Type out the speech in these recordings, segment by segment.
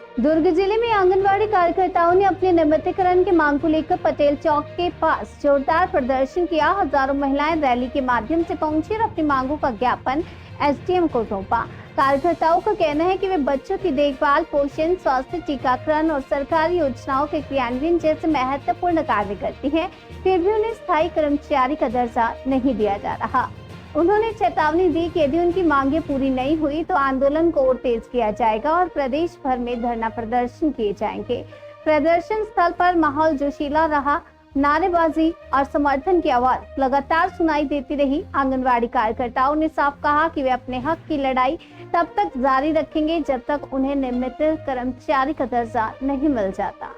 दुर्ग जिले में आंगनबाड़ी कार्यकर्ताओं ने अपने नियमितीकरण की मांग को लेकर पटेल चौक के पास जोरदार प्रदर्शन किया। हजारों महिलाएं रैली के माध्यम से पहुंची और अपनी मांगों का ज्ञापन एसडीएम को सौंपा। कार्यकर्ताओं का कहना है कि वे बच्चों की देखभाल, पोषण, स्वास्थ्य, टीकाकरण और सरकारी योजनाओं के क्रियान्वयन जैसे महत्वपूर्ण कार्य करती हैं, फिर भी उन्हें स्थायी कर्मचारी का दर्जा नहीं दिया जा रहा। उन्होंने चेतावनी दी कि यदि उनकी मांगें पूरी नहीं हुई तो आंदोलन को और तेज किया जाएगा और प्रदेश भर में धरना प्रदर्शन किए जाएंगे। प्रदर्शन स्थल पर माहौल जोशीला रहा। नारेबाजी और समर्थन की आवाज लगातार सुनाई देती रही। आंगनबाड़ी कार्यकर्ताओं ने साफ कहा कि वे अपने हक की लड़ाई तब तक जारी रखेंगे जब तक उन्हें नियमित कर्मचारी का दर्जा नहीं मिल जाता।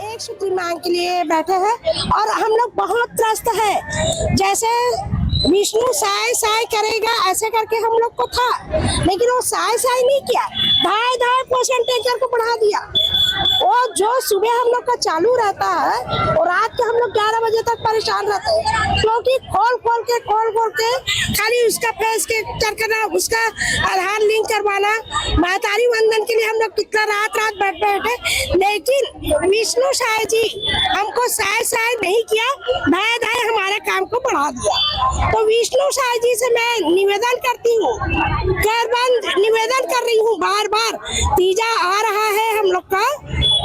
एक सूत्री मांग के लिए बैठे हैं और हम लोग बहुत त्रस्त है। जैसे विष्णु साय साय करेगा ऐसे करके हम लोग को था, लेकिन वो साय साय नहीं किया, धाय धाय पोषण टैंकर को बढ़ा दिया। वो जो सुबह हम लोग का चालू रहता है और रात के हम लोग 11 बजे तक परेशान रहते हैं, क्योंकि खोल खोल के खाली उसका फेस के करना, उसका आधार लिंक करवाना। महतारी वंदन के लिए हम लोग कितना रात बैठे, लेकिन विष्णु साय जी हमको साय साय नहीं किया, धाय धाय हमारे काम को बढ़ा दिया। तो विष्णु साय जी से मैं निवेदन करती हूँ, निवेदन कर रही हूँ बार बार, तीजा आ रहा है हम लोग का,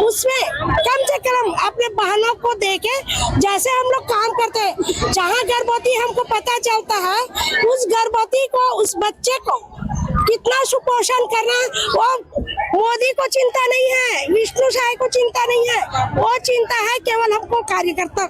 उसमें कम से कम अपने बहनों को देके जैसे हम लोग काम करते हैं। जहाँ गर्भवती हमको पता चलता है, उस गर्भवती को, उस बच्चे को कितना सुपोषण करना, वो मोदी को चिंता नहीं है, विष्णु साय को चिंता नहीं है, वो चिंता है केवल हमको कार्यकर्ता।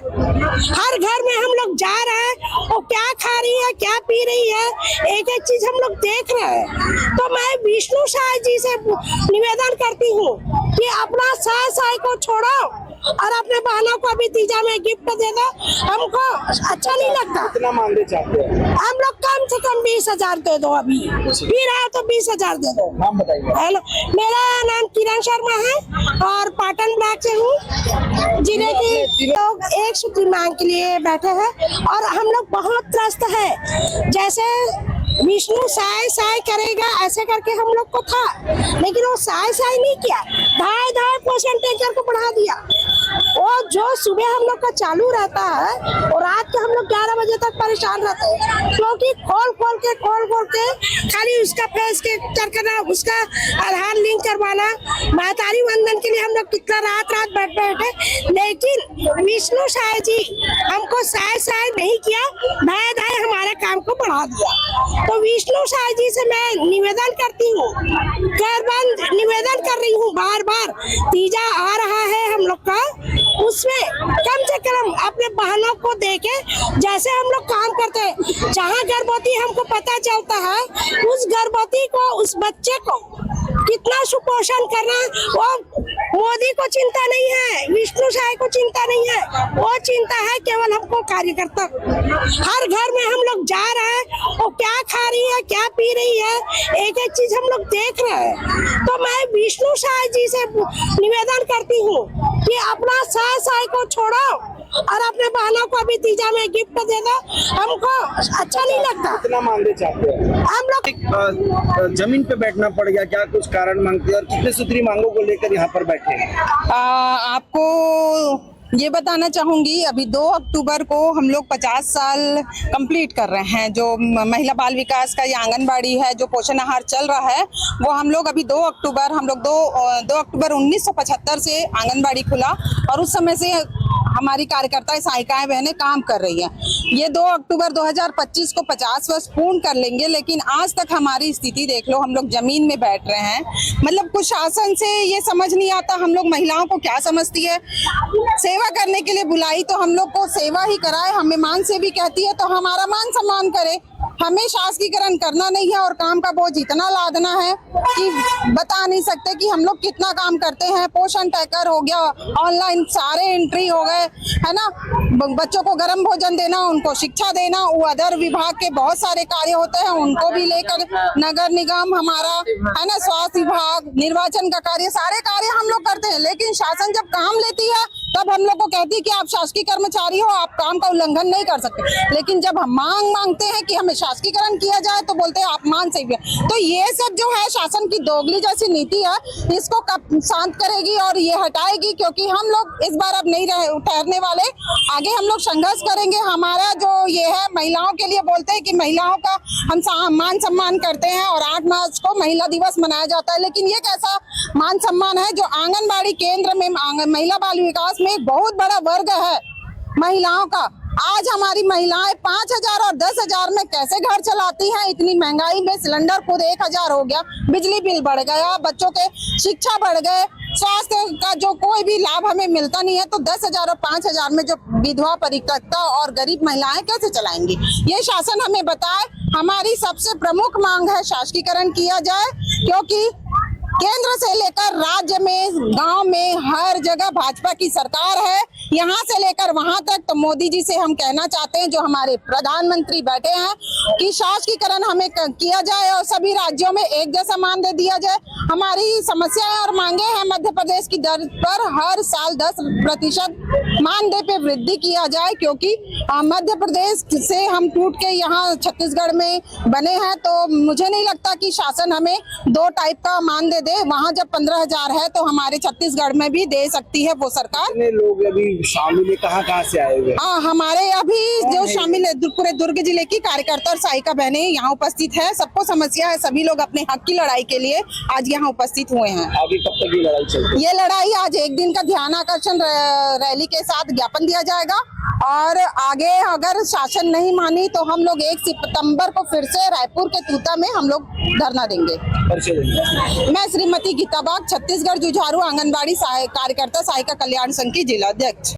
हर घर में हम लोग जा रहे हैं, वो क्या खा रही है, क्या पी रही है, एक एक चीज हम लोग देख रहे हैं। तो मैं विष्णु साय जी से निवेदन करती हूँ कि अपना साय साय को छोड़ो और अपने बहनों को अभी तीजा में गिफ्ट दे दो। हमको अच्छा नहीं लगता। कितना मांगे चाहते हैं? हम लोग कम से कम 20,000 दे दो, अभी फिर आए तो 20,000 दे दो। नाम बताइए। हेलो, मेरा नाम किरण शर्मा है और पाटन ब्लॉक से हूँ। जिले की लोग एक सूत्री मांग के लिए बैठे हैं और हम लोग बहुत त्रस्त है। जैसे विष्णु साय साय करेगा ऐसे करके हम लोग को था, लेकिन वो साय साय नहीं किया, धाय धाय पोषण टैंकर को बढ़ा दिया। वो जो सुबह हम लोग का चालू रहता है और रात के हम लोग 11 बजे तक परेशान रहते हैं, क्योंकि खोल खोल के खाली उसका फेस के करना, उसका आधार लिंक करवाना। महतारी वंदन के लिए हम लोग कितना रात बैठे, लेकिन विष्णु साय जी हमको साय साय नहीं किया, धाय धाय हमारे काम को बढ़ा दिया। तो विष्णु साय जी से मैं निवेदन करती हूँ, निवेदन कर रही हूँ बार बार, तीजा आ रहा है हम लोग का, उसमें कम से कम अपने बहनों को देके जैसे हम लोग काम करते हैं। जहाँ गर्भवती हमको पता चलता है, उस गर्भवती को, उस बच्चे को कितना सुपोषण करना, वो मोदी को चिंता नहीं है, विष्णु साय को चिंता नहीं है, वो चिंता है केवल हमको कार्यकर्ता। हर घर में हम लोग जा रहे हैं, वो क्या खा रही है, क्या पी रही है, एक एक चीज हम लोग देख रहे हैं। तो मैं विष्णु साय जी से निवेदन करती हूँ कि अपना साय साय को छोड़ो और अपने बहनों को अभी तीजा में गिफ्ट दे दो। हमको अच्छा नहीं लगता। कितना मांगे चाहते हैं? हम लोग जमीन पे बैठना पड़ गया, क्या कुछ कारण मांगते हैं और कितने सूत्री मांगों को लेकर यहाँ पर बैठे हैं? आपको ये बताना चाहूंगी, अभी 2 अक्टूबर को हम लोग 50 साल कंप्लीट कर रहे हैं। जो महिला बाल विकास का ये आंगनबाड़ी है, जो पोषण आहार चल रहा है, वो हम लोग अभी 2 अक्टूबर 1975 से आंगनबाड़ी खुला और उस समय से हमारी कार्यकर्ता सहायिकाएं बहनें काम कर रही हैं। ये 2 अक्टूबर 2025 को 50 वर्ष पूर्ण कर लेंगे, लेकिन आज तक हमारी स्थिति देख लो, हम लोग जमीन में बैठ रहे हैं। मतलब कुछ शासन से ये समझ नहीं आता हम लोग महिलाओं को क्या समझती है। सेवा करने के लिए बुलाई तो हम लोग को सेवा ही कराए, हमें मान से भी कहती है तो हमारा मान सम्मान करे। हमें शासकीकरण करना नहीं है और काम का बोझ इतना लादना है कि बता नहीं सकते कि हम लोग कितना काम करते हैं। पोषण ट्रैकर हो गया, ऑनलाइन सारे एंट्री हो गए, है ना, बच्चों को गर्म भोजन देना, उनको शिक्षा देना, वो अदर विभाग के बहुत सारे कार्य होते हैं उनको भी लेकर, नगर निगम हमारा, है ना, स्वास्थ्य विभाग, निर्वाचन का कार्य, सारे कार्य हम लोग करते हैं। लेकिन शासन जब काम लेती है तब हम लोग को कहती है कि आप शासकीय कर्मचारी हो, आप काम का उल्लंघन नहीं कर सकते। लेकिन जब हम मांगते हैं कि हमें शासकीकरण किया जाए तो बोलते हैं अपमान से भी। तो ये सब जो है शासन की दोगली जैसी नीति है, इसको कब शांत करेगी और ये हटाएगी, क्योंकि हम लोग इस बार अब नहीं ठहरने वाले। आगे हम लोग संघर्ष करेंगे। हमारा जो ये है, महिलाओं के लिए बोलते हैं कि महिलाओं का हम मान सम्मान करते हैं और 8 मार्च को महिला दिवस मनाया जाता है। लेकिन ये कैसा मान सम्मान है जो आंगनबाड़ी केंद्र में महिला बाल विकास में एक बहुत बड़ा वर्ग है महिलाओं का। आज हमारी महिलाएं 5,000 और 10,000 में कैसे घर चलाती हैं? इतनी महंगाई में सिलेंडर खुद 1,000 हो गया, बिजली बिल बढ़ गया, बच्चों के शिक्षा बढ़ गए, स्वास्थ्य का जो कोई भी लाभ हमें मिलता नहीं है। तो 10,000 और 5,000 में जो विधवा परित्यक्ता और गरीब महिलाएं कैसे चलाएंगी? ये शासन हमें बताए। हमारी सबसे प्रमुख मांग है शासकीकरण किया जाए, क्योंकि केंद्र से लेकर राज्य में, गांव में, हर जगह भाजपा की सरकार है, यहाँ से लेकर वहां तक। तो मोदी जी से हम कहना चाहते हैं, जो हमारे प्रधानमंत्री बैठे हैं, कि शासकीकरण हमें किया जाए और सभी राज्यों में एक जैसा मानदेय दिया जाए। हमारी समस्याएं और मांगे हैं, मध्य प्रदेश की दर पर हर साल 10% मानदेय पे वृद्धि किया जाए, क्योंकि मध्य प्रदेश से हम टूट के यहाँ छत्तीसगढ़ में बने हैं। तो मुझे नहीं लगता कि शासन हमें 2 टाइप का मानदेय दे। वहाँ जब 15,000 है तो हमारे छत्तीसगढ़ में भी दे सकती है वो सरकार। कितने लोग अभी शामिल है, कहाँ से आए हुए? हाँ, हमारे अभी जो शामिल है पूरे दुर्ग जिले की कार्यकर्ता और सहायिका बहनें यहाँ उपस्थित है। सबको समस्या है, सभी लोग अपने हक की लड़ाई के लिए आज यहाँ उपस्थित हुए हैं। आगे कब तक ये लड़ाई चलेगी? ये लड़ाई आज एक दिन का ध्यान आकर्षण रैली के साथ ज्ञापन दिया जाएगा और आगे अगर शासन नहीं मानी तो हम लोग 1 सितंबर को फिर से रायपुर के तूता में हम लोग धरना देंगे। मैं श्रीमती गीता बाग, छत्तीसगढ़ जुझारू आंगनबाड़ी कार्यकर्ता सहायिका कल्याण संघ की जिला अध्यक्ष।